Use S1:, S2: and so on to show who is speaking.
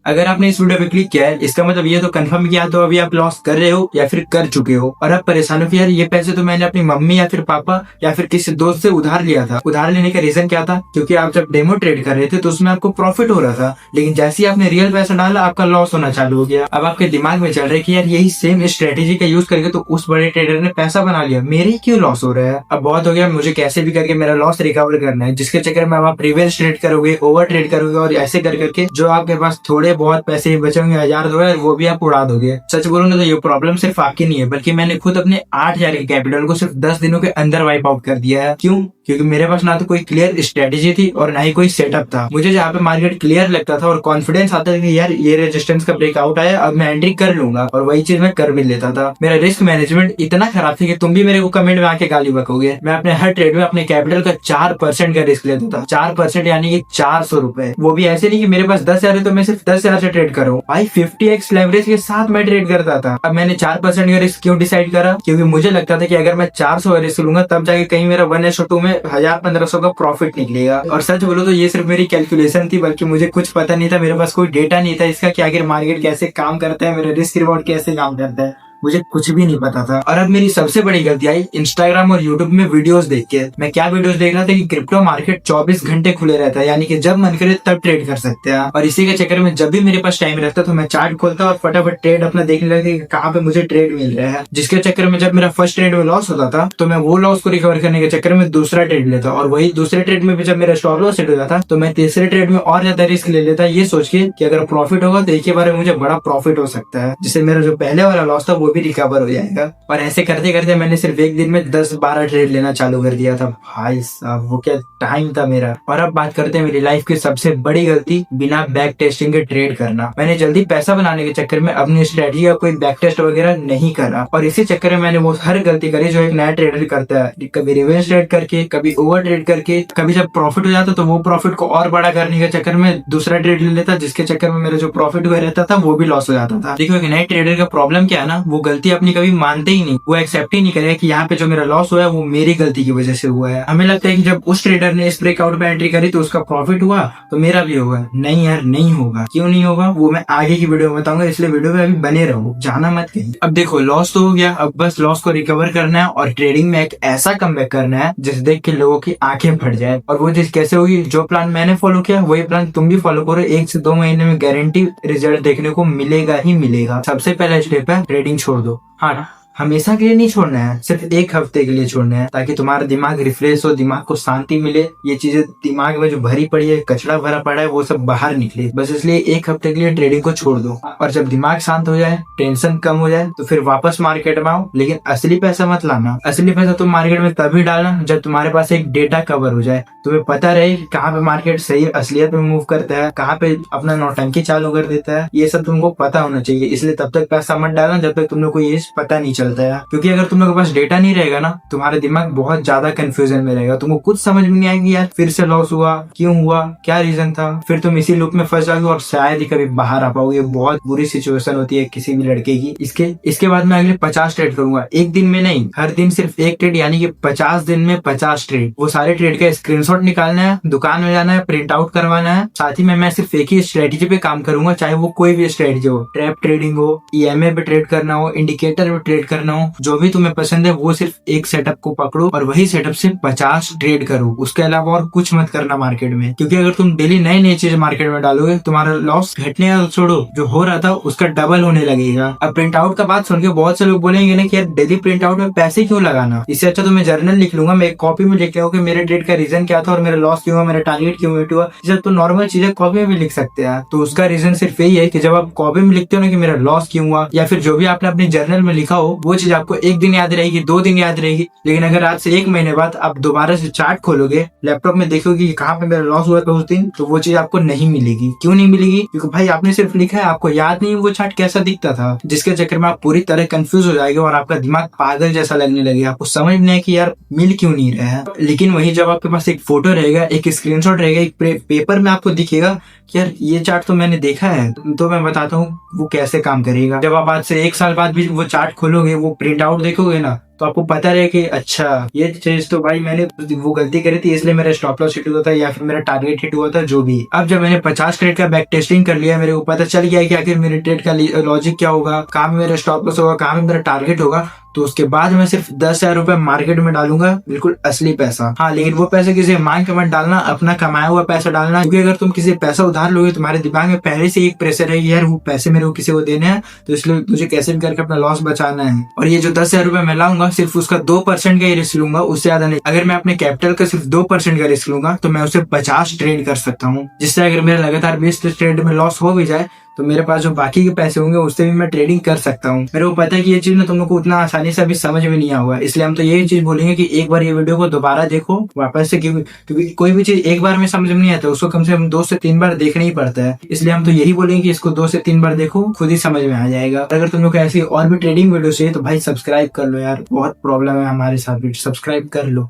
S1: अगर आपने इस वीडियो पे क्लिक किया है, इसका मतलब ये तो कंफर्म किया तो अभी आप लॉस कर रहे हो या फिर कर चुके हो और अब परेशान हो कि यार ये पैसे तो मैंने अपनी मम्मी या फिर पापा या फिर किसी दोस्त से उधार लिया था। उधार लेने का रीजन क्या था? क्योंकि आप जब डेमो ट्रेड कर रहे थे तो उसमें आपको प्रॉफिट हो रहा था, लेकिन जैसे ही आपने रियल पैसा डाला आपका लॉस होना चालू हो गया। अब आपके दिमाग में चल रहा है कि यार यही सेम स्ट्रेटेजी का यूज करके तो उस बड़े ट्रेडर ने पैसा बना लिया, मेरे क्यों लॉस हो रहा है? अब बहुत हो गया, मुझे कैसे भी करके मेरा लॉस रिकवर करना है, जिसके चक्कर में आप रिवर्स ट्रेड करोगे, ओवर ट्रेड करोगे और ऐसे कर करके जो आपके पास थोड़े बहुत पैसे बचेंगे 1000-2000 वो भी आप उड़ा दोगे। सच बोलूंगा तो ये प्रॉब्लम सिर्फ आपकी नहीं है, बल्कि मैंने खुद अपने 8000 के कैपिटल को सिर्फ 10 दिनों के अंदर वाइप आउट कर दिया है। क्यों? क्योंकि मेरे पास ना तो कोई क्लियर स्ट्रेटेजी थी और ना ही कोई सेटअप था। मुझे जहाँ पे मार्केट क्लियर लगता था और कॉन्फिडेंस आता था कि यार ये रेजिस्टेंस का ब्रेकआउट आया, अब मैं एंट्री कर लूंगा, और वही चीज मैं कर भी लेता था। मेरा रिस्क मैनेजमेंट इतना खराब था कि तुम भी मेरे को कमेंट में आके गाली बकोगे। मैं अपने हर ट्रेड में अपने कैपिटल का 4% का रिस्क लेता था। 4% यानी कि 400 रुपए। वो भी ऐसे नहीं कि मेरे पास 10,000 है तो मैं सिर्फ 10,000 से ट्रेड करूँ। भाई 50x लेवरेज के साथ मैं ट्रेड करता था। अब मैंने 4% का रिस्क क्यों डिसाइड करा? क्योंकि मुझे लगता था कि अगर मैं 400 का रिस्क लूंगा तब जाके कहीं मेरा 1:2 में 1000-1500 का प्रॉफिट निकलेगा। और सच बोलो तो ये सिर्फ मेरी कैलकुलेशन थी, बल्कि मुझे कुछ पता नहीं था, मेरे पास कोई डेटा नहीं था इसका कि आखिर मार्केट कैसे काम करता है, मेरा रिस्क रिवॉर्ड कैसे काम करता है, मुझे कुछ भी नहीं पता था। और अब मेरी सबसे बड़ी गलती आई इंस्टाग्राम और यूट्यूब में वीडियोस देख के। मैं क्या वीडियोस देख रहा था कि क्रिप्टो मार्केट 24 घंटे खुले रहता है, यानी कि जब मन करे तब ट्रेड कर सकते हैं। और इसी के चक्कर में जब भी मेरे पास टाइम रहता तो मैं चार्ट खोलता और फटाफट ट्रेड अपना देखने लगता कि कहाँ पे मुझे ट्रेड मिल रहा है। जिसके चक्कर में जब मेरा फर्स्ट ट्रेड में लॉस होता था तो मैं वो लॉस को रिकवर करने के चक्कर में दूसरा ट्रेड लेता, और वही दूसरे ट्रेड में भी जब मेरा स्टॉप लॉस सेट हो जाता तो मैं तीसरे ट्रेड में और ज्यादा रिस्क ले लेता, ये सोच के कि अगर प्रॉफिट होगा तो एक ही बार में मुझे बड़ा प्रॉफिट हो सकता है, जिससे मेरा जो पहले वाला लॉस था वो भी रिकवर हो जाए। और ऐसे करते करते मैंने सिर्फ एक दिन में 10-12 ट्रेड लेना चालू कर दिया था। भाई साहब वो क्या टाइम था मेरा। और अब बात करते हैं मेरी लाइफ की सबसे बड़ी गलती, बिना बैक टेस्टिंग के ट्रेड करना। मैंने जल्दी पैसा बनाने के चक्कर में अपनी स्ट्रेटजी का कोई बैक टेस्ट वगैरह नहीं करा, और इसी चक्कर में मैंने वो हर गलती करी जो एक नया ट्रेडर करता है। कभी रिवर्स ट्रेड करके, कभी ओवर ट्रेड करके, कभी जब प्रॉफिट हो जाता तो वो प्रॉफिट को और बड़ा करने के चक्कर में दूसरा ट्रेड ले लेता, जिसके चक्कर में मेरा जो प्रॉफिट हुआ रहता था वो भी लॉस हो जाता था। देखो एक नए ट्रेडर का प्रॉब्लम क्या है ना, वो गलती अपनी कभी मानते ही नहीं, वो एक्सेप्ट ही नहीं करेगा कि यहाँ पे जो मेरा लॉस हुआ है वो मेरी गलती की वजह से हुआ है। हमें लगता है कि जब उस ट्रेडर ने इस ब्रेकआउट में एंट्री करी तो उसका प्रॉफिट हुआ तो मेरा भी होगा। नहीं यार, नहीं होगा। क्यों नहीं होगा वो मैं आगे की वीडियो में बताऊंगा, इसलिए वीडियो में अभी बने रहो, जाना मत कहीं। अब देखो लॉस तो हो गया, अब बस लॉस को रिकवर करना है और ट्रेडिंग में एक ऐसा कमबैक करना है जिसे देख के लोगों की आंखें फट जाए। और वो चीज कैसे होगी? जो प्लान मैंने फॉलो किया वही प्लान तुम भी फॉलो करो, 1 से 2 महीने में गारंटी रिजल्ट देखने को मिलेगा ही मिलेगा। सबसे पहला स्टेप है ट्रेडिंग छोड़ दो। हाँ, हमेशा के लिए नहीं छोड़ना है, सिर्फ 1 हफ्ते के लिए छोड़ना है, ताकि तुम्हारा दिमाग रिफ्रेश हो, दिमाग को शांति मिले। ये चीजें दिमाग में जो भरी पड़ी है, कचरा भरा पड़ा है, वो सब बाहर निकले। बस इसलिए 1 हफ्ते के लिए ट्रेडिंग को छोड़ दो, और जब दिमाग शांत हो जाए, टेंशन कम हो जाए, तो फिर वापस मार्केट में आओ। लेकिन असली पैसा मत लाना। असली पैसा तुम मार्केट में तभी डालना जब तुम्हारे पास एक डेटा कवर हो जाए, तुम्हें पता रहे कि कहाँ पे मार्केट सही असलियत में मूव करता है, कहाँ पे अपना नौटंकी चालू कर देता है। ये सब तुमको पता होना चाहिए। इसलिए तब तक पैसा मत डालना जब तक तुमने कोई पता नहीं चलता है। क्योंकि अगर तुम लोगों के पास डेटा नहीं रहेगा ना, तुम्हारा दिमाग बहुत ज्यादा कंफ्यूजन में रहेगा, तुमको कुछ समझ में नहीं आएगी यार फिर से लॉस हुआ, क्यों हुआ, क्या रीजन था। फिर तुम इसी लूप में फंस जाओगे और शायद ही कभी बाहर आ पाओगे। बहुत बुरी सिचुएशन होती है किसी भी लड़के की। इसके बाद मैं अगले 50 ट्रेड करूंगा, एक दिन में नहीं, हर दिन सिर्फ 1 ट्रेड, यानी कि 50 दिन में 50 ट्रेड। वो सारे ट्रेड का स्क्रीनशॉट निकालना है, दुकान में जाना है, प्रिंट आउट करवाना है। साथ ही में मैं सिर्फ एक ही स्ट्रेटेजी पे काम करूंगा, चाहे वो कोई भी स्ट्रेटेजी हो, ट्रैप ट्रेडिंग हो, ईएमए पे ट्रेड करना हो, इंडिकेटर पे ट्रेड करना हो, जो भी तुम्हें पसंद है वो सिर्फ एक सेटअप को पकड़ो और वही सेटअप से 50 ट्रेड करो। उसके अलावा और कुछ मत करना मार्केट में। क्योंकि अगर तुम डेली नई नई चीज मार्केट में डालोगे, तुम्हारा लॉस घटने का छोड़ो, जो हो रहा था उसका डबल होने लगेगा। अब प्रिंट आउट का बात सुन के बहुत से लोग बोलेंगे ना कि यार डेली प्रिंट आउट में पैसे क्यों लगाना, इससे अच्छा तो मैं जर्नल लिख लूंगा, मैं एक कॉपी में लिख लूंगा कि मेरे ट्रेड का रीजन क्या था और मेरा लॉस क्यों हुआ, मेरा टारगेट क्यों मीट हुआ। ये सब तो नॉर्मल चीजें कॉपी में भी लिख सकते हैं। तो उसका रीजन सिर्फ यही है कि जब आप कॉपी में लिखते हो ना कि मेरा लॉस क्यों हुआ, या फिर जो भी आपने अपने जर्नल में लिखा हो, वो चीज आपको एक दिन याद रहेगी, 2 दिन याद रहेगी। लेकिन अगर आज से 1 महीने बाद आप दोबारा से चार्ट खोलोगे, लैपटॉप में देखोगे कि कहाँ पे मेरा लॉस हुआ था उस दिन, तो वो चीज आपको नहीं मिलेगी। क्यों नहीं मिलेगी? क्योंकि भाई आपने सिर्फ लिखा है, आपको याद नहीं वो चार्ट कैसा दिखता था, जिसके चक्कर में आप पूरी तरह कंफ्यूज हो जाएंगे और आपका दिमाग पागल जैसा लगने लगेगा। आपको समझ नहीं है कि यार मिल क्यों नहीं रहा है। लेकिन वही जब आपके पास एक फोटो रहेगा, एक स्क्रीनशॉट रहेगा, एक पेपर में आपको दिखेगा कि यार ये चार्ट तो मैंने देखा है, तो मैं बताता हूँ वो कैसे काम करेगा। जब आप आज से 1 साल बाद भी वो चार्ट खोलोगे, वो प्रिंट आउट देखोगे ना, तो आपको पता रहे कि अच्छा ये चीज तो भाई मैंने वो गलती करी थी, इसलिए मेरा स्टॉप लॉस हिट हुआ था या फिर मेरा टारगेट हिट हुआ था, जो भी। अब जब मैंने 50 क्रेडिट का बैक टेस्टिंग कर लिया, मेरे को पता चल गया कि आखिर मेरे ट्रेड का लॉजिक क्या होगा, कहाँ में मेरा स्टॉप लॉस होगा, कहाँ में मेरा टारगेट होगा। तो उसके बाद मैं सिर्फ 10,000 रुपए मार्केट में डालूंगा, बिल्कुल असली पैसा। हाँ, लेकिन वो पैसे किसी मांग के मत डालना, अपना कमाया हुआ पैसा डालना, क्योंकि अगर तुम किसी पैसा उधार लोगे, तुम्हारे दिमाग में पहले से एक प्रेशर है यार वो पैसे मेरे को किसी को देने हैं, तो इसलिए मुझे कैसे भी करके अपना लॉस बचाना है। और ये जो 10,000 रुपए मैं लाऊंगा, सिर्फ उसका 2% का ही रिस्क लूंगा, उससे ज्यादा नहीं। अगर मैं अपने कैपिटल का सिर्फ 2% का रिस्क लूंगा तो मैं उसे 50 ट्रेड कर सकता हूँ, जिससे अगर मेरा लगातार 20 ट्रेड में लॉस हो भी जाए तो मेरे पास जो बाकी के पैसे होंगे उससे भी मैं ट्रेडिंग कर सकता हूँ। मेरे को पता है कि ये चीज ना तुम लोग को उतना आसानी से अभी समझ में नहीं आया, इसलिए हम तो यही चीज बोलेंगे कि एक बार ये वीडियो को दोबारा देखो वापस से, क्योंकि कोई भी चीज एक बार में समझ में नहीं आता, उसको कम से कम 2 से 3 बार देखना ही पड़ता है। इसलिए हम तो यही बोलेंगे कि इसको 2 से 3 बार देखो, खुद ही समझ में आ जाएगा। अगर तुम लोग को ऐसी और भी ट्रेडिंग वीडियो चाहिए तो भाई सब्सक्राइब कर लो यार, बहुत प्रॉब्लम है हमारे साथ भी, सब्सक्राइब कर लो।